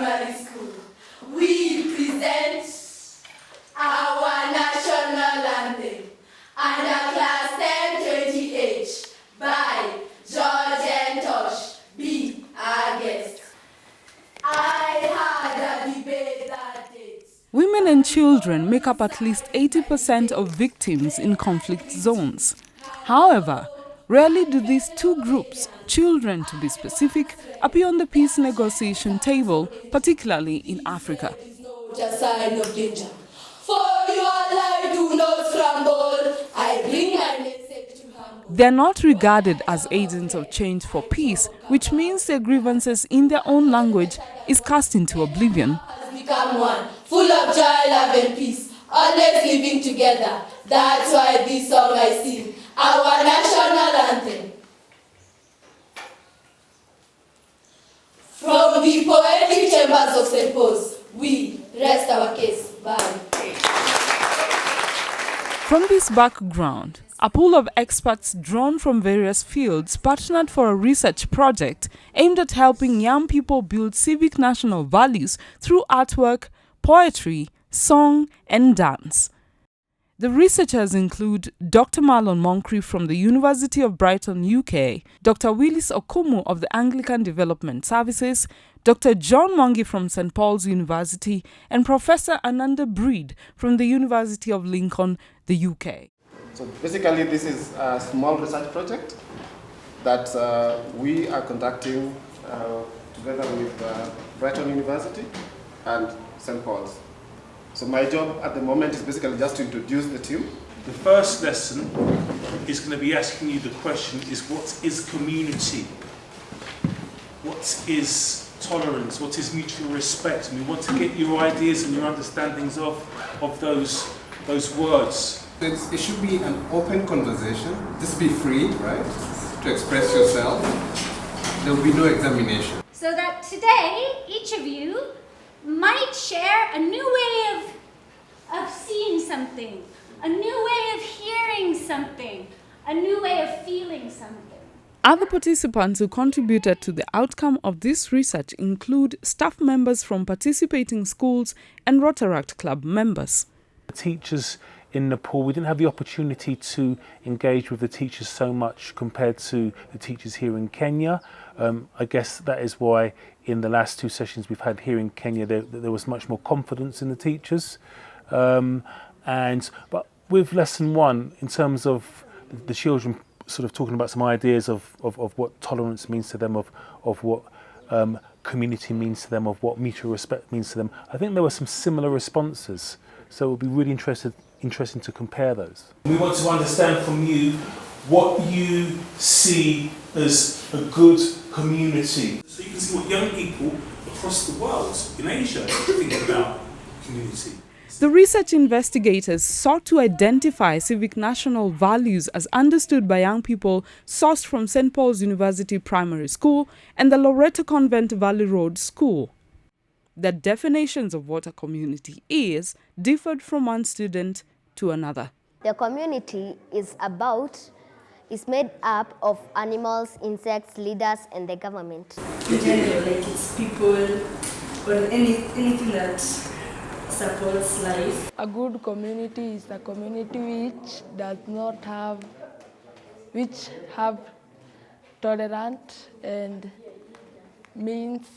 Primary School. We present our national anthem under class 1020H by George and Tosh. Be our guest. I had a debate that day. Women and children make up at least 80% of victims in conflict zones. However, rarely do these two groups, children to be specific, appear on the peace negotiation table, particularly in Africa. Just sign of danger. For your life, do not scramble. I bring my message to humble. They are not regarded as agents of change for peace, which means their grievances in their own language is cast into oblivion. Has become one, full of joy, love, and peace, always living together. That's why this song I sing, our national anthem. From the poetic chambers of St. Paul's, we rest our case. Bye. From this background, a pool of experts drawn from various fields partnered for a research project aimed at helping young people build civic national values through artwork, poetry, song, and dance. The researchers include Dr. Marlon Moncrief from the University of Brighton, UK, Dr. Willis Okumu of the Anglican Development Services, Dr. John Mwangi from St. Paul's University, and Professor Ananda Breed from the University of Lincoln, the UK. So basically, this is a small research project that we are conducting together with Brighton University and St. Paul's. So my job at the moment is basically just to introduce the team. The first lesson is going to be asking you the question is what is community? What is tolerance? What is mutual respect? And we want to get your ideas and your understandings of those words. It should be an open conversation. Just be free, right? To express yourself. There will be no examination. So that today, each of you might share a new way of seeing something, a new way of hearing something, a new way of feeling something. Other participants who contributed to the outcome of this research include staff members from participating schools and Rotaract Club members. Teachers in Nepal, we didn't have the opportunity to engage with the teachers so much compared to the teachers here in Kenya. I guess that is why in the last two sessions we've had here in Kenya there was much more confidence in the teachers. But with lesson one, in terms of the children sort of talking about some ideas of what tolerance means to them, of what community means to them, of what mutual respect means to them, I think there were some similar responses. So it would be really interesting to compare those. We want to understand from you what you see as a good community. So you can see what young people across the world, in Asia, think about community. The research investigators sought to identify civic national values as understood by young people sourced from St. Paul's University Primary School and the Loreto Convent Valley Road School. The definitions of what a community is differed from one student to another. The community is made up of animals, insects, leaders, and the government. In general, like it's people or anything that supports life. A good community is a community which have tolerant and means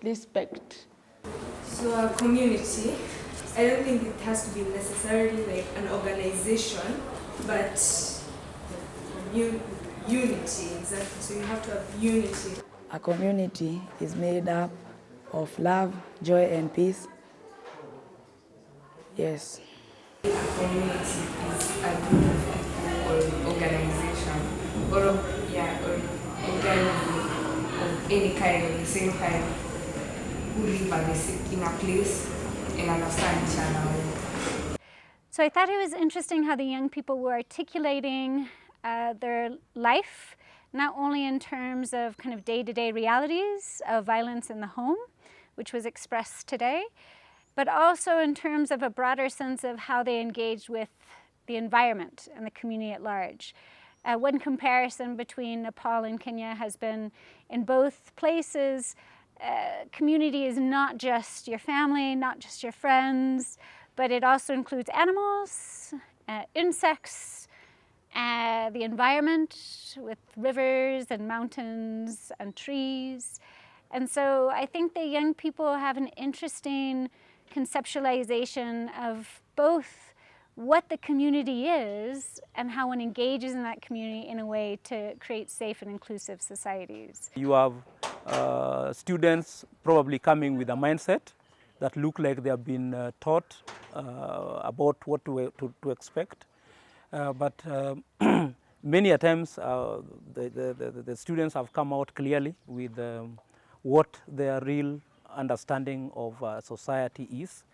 respect. So a community, I don't think it has to be necessarily like an organization, but unity, exactly. So you have to have unity. A community is made up of love, joy, and peace. Yes. A community is a group of people or organization or organism of any kind, of the same kind, who live in a place and understand each other. So I thought it was interesting how the young people were articulating their life, not only in terms of kind of day-to-day realities of violence in the home, which was expressed today, but also in terms of a broader sense of how they engaged with the environment and the community at large. One comparison between Nepal and Kenya has been, in both places, community is not just your family, not just your friends, but it also includes animals, insects, the environment with rivers and mountains and trees. And so I think the young people have an interesting conceptualization of both what the community is and how one engages in that community in a way to create safe and inclusive societies. You have students probably coming with a mindset that look like they have been taught about what to expect. But many a times the students have come out clearly with what their real understanding of society is,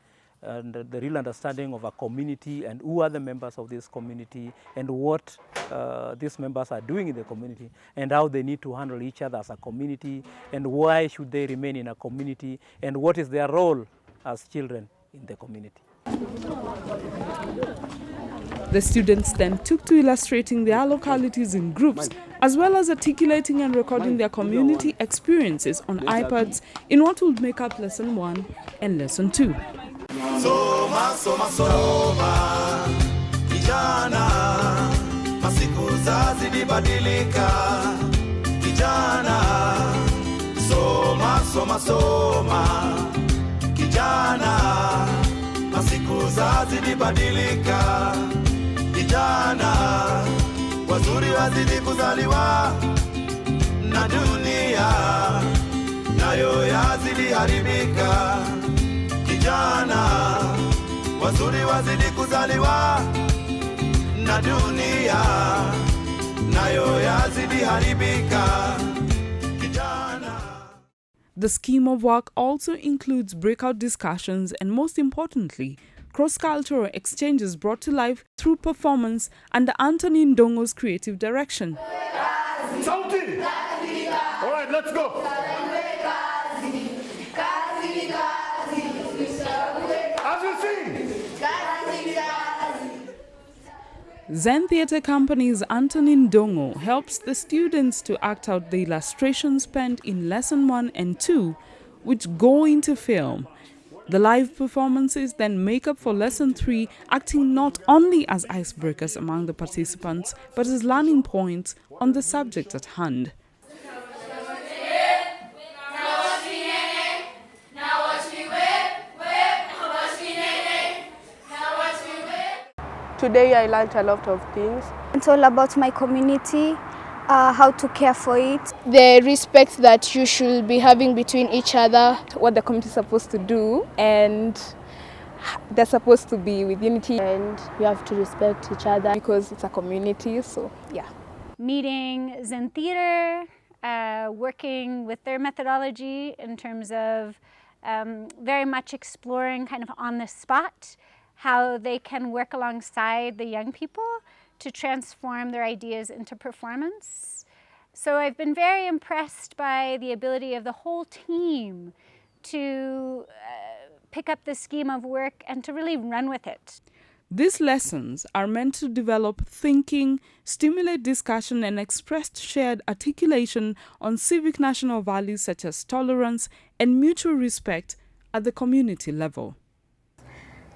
and the real understanding of a community and who are the members of this community and what these members are doing in the community and how they need to handle each other as a community and why should they remain in a community and what is their role as children in the community. The students then took to illustrating their localities in groups, as well as articulating and recording their community experiences on iPads in what would make up Lesson 1 and Lesson 2. Soma, soma, soma, kijana, masiku zazidi badilika, kijana, soma, soma, soma, kijana, masiku zazidi badilika, kijana, wazuri wazidi kuzaliwa, na dunia, nayo yazidi haribika, kijana, wazuri wazidi kuzaliwa, na dunia, nayo yazidi haribika, kijana. The scheme of work also includes breakout discussions and, most importantly, cross-cultural exchanges brought to life through performance under Anthony Ndongo's creative direction. Sauti! All right, let's go! As we sing! Zen Theatre Company's Anthony Ndongo helps the students to act out the illustrations penned in Lesson 1 and 2, which go into film. The live performances then make up for Lesson 3, acting not only as icebreakers among the participants, but as learning points on the subject at hand. Today I learned a lot of things. It's all about my community, how to care for it. The respect that you should be having between each other. What the community is supposed to do, and they're supposed to be with unity. And you have to respect each other. Because it's a community, so yeah. Meeting Zen Theatre, working with their methodology in terms of very much exploring kind of on the spot how they can work alongside the young people to transform their ideas into performance. So I've been very impressed by the ability of the whole team to pick up this scheme of work and to really run with it. These lessons are meant to develop thinking, stimulate discussion, and express shared articulation on civic national values such as tolerance and mutual respect at the community level.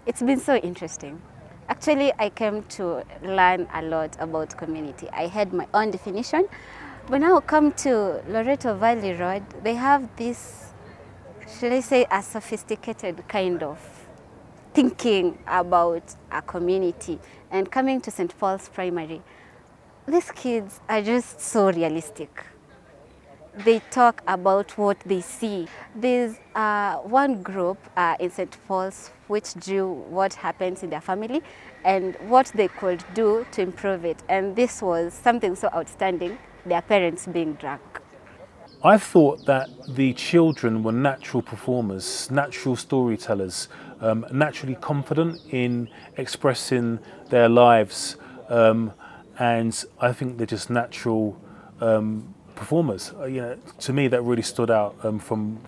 It's been so interesting. Actually, I came to learn a lot about community. I had my own definition. But now come to Loreto Valley Road, they have this, should I say, a sophisticated kind of thinking about a community. And coming to St. Paul's Primary, these kids are just so realistic. They talk about what they see. There's one group in St. Paul's which drew what happens in their family and what they could do to improve it. And this was something so outstanding, their parents being drunk. I thought that the children were natural performers, natural storytellers, naturally confident in expressing their lives, and I think they're just natural performers. To me, that really stood out from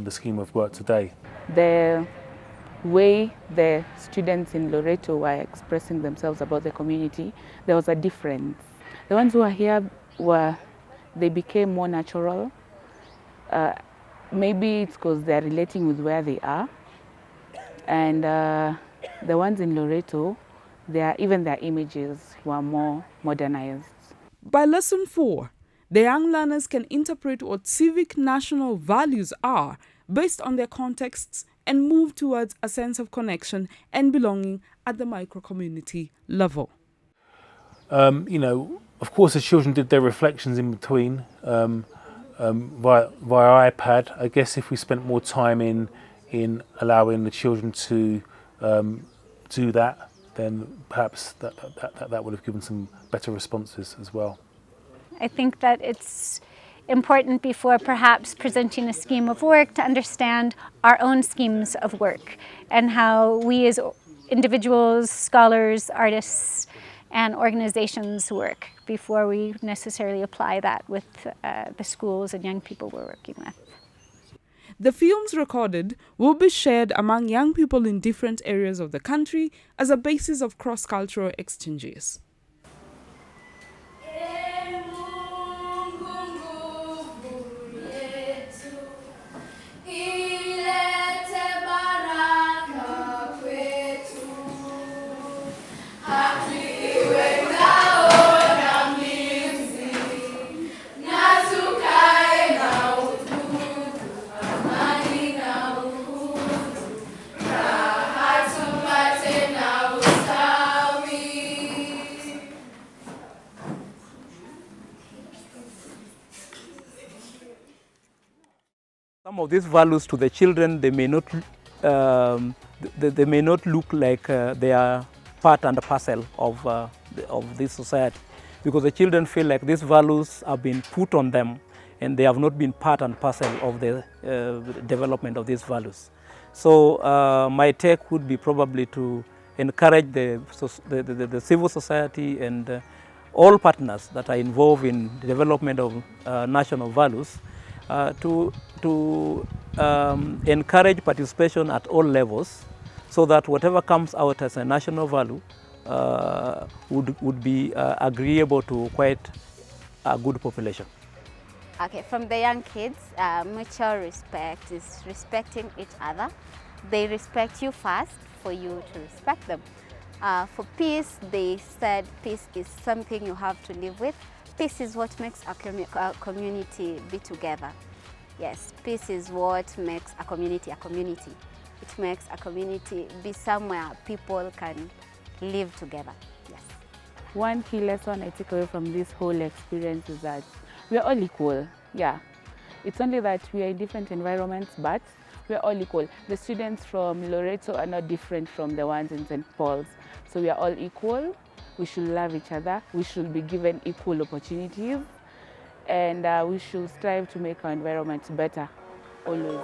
the scheme of work today. The way the students in Loreto were expressing themselves about the community, there was a difference. The ones who are here they became more natural. Maybe it's because they're relating with where they are. And the ones in Loreto, even their images were more modernized. By lesson 4, the young learners can interpret what civic national values are based on their contexts and move towards a sense of connection and belonging at the micro-community level. Of course, the children did their reflections in between via iPad. I guess if we spent more time in allowing the children to do that, then perhaps that would have given some better responses as well. I think that it's important before perhaps presenting a scheme of work to understand our own schemes of work and how we as individuals, scholars, artists, and organizations work before we necessarily apply that with the schools and young people we're working with. The films recorded will be shared among young people in different areas of the country as a basis of cross-cultural exchanges. Some of these values to the children, they may not look like they are part and parcel of this society, because the children feel like these values have been put on them and they have not been part and parcel of the development of these values. So my take would be probably to encourage the civil society and all partners that are involved in the development of national values to encourage participation at all levels, so that whatever comes out as a national value would be agreeable to quite a good population. Okay, from the young kids, mutual respect is respecting each other. They respect you first for you to respect them. For peace, they said peace is something you have to live with. Peace is what makes a community be together. Yes, peace is what makes a community a community. It makes a community be somewhere people can live together. Yes. One key lesson I take away from this whole experience is that we are all equal. Yeah, it's only that we are in different environments, but we are all equal. The students from Loreto are not different from the ones in St. Paul's. So we are all equal. We should love each other. We should be given equal opportunities. And we should strive to make our environment better, always.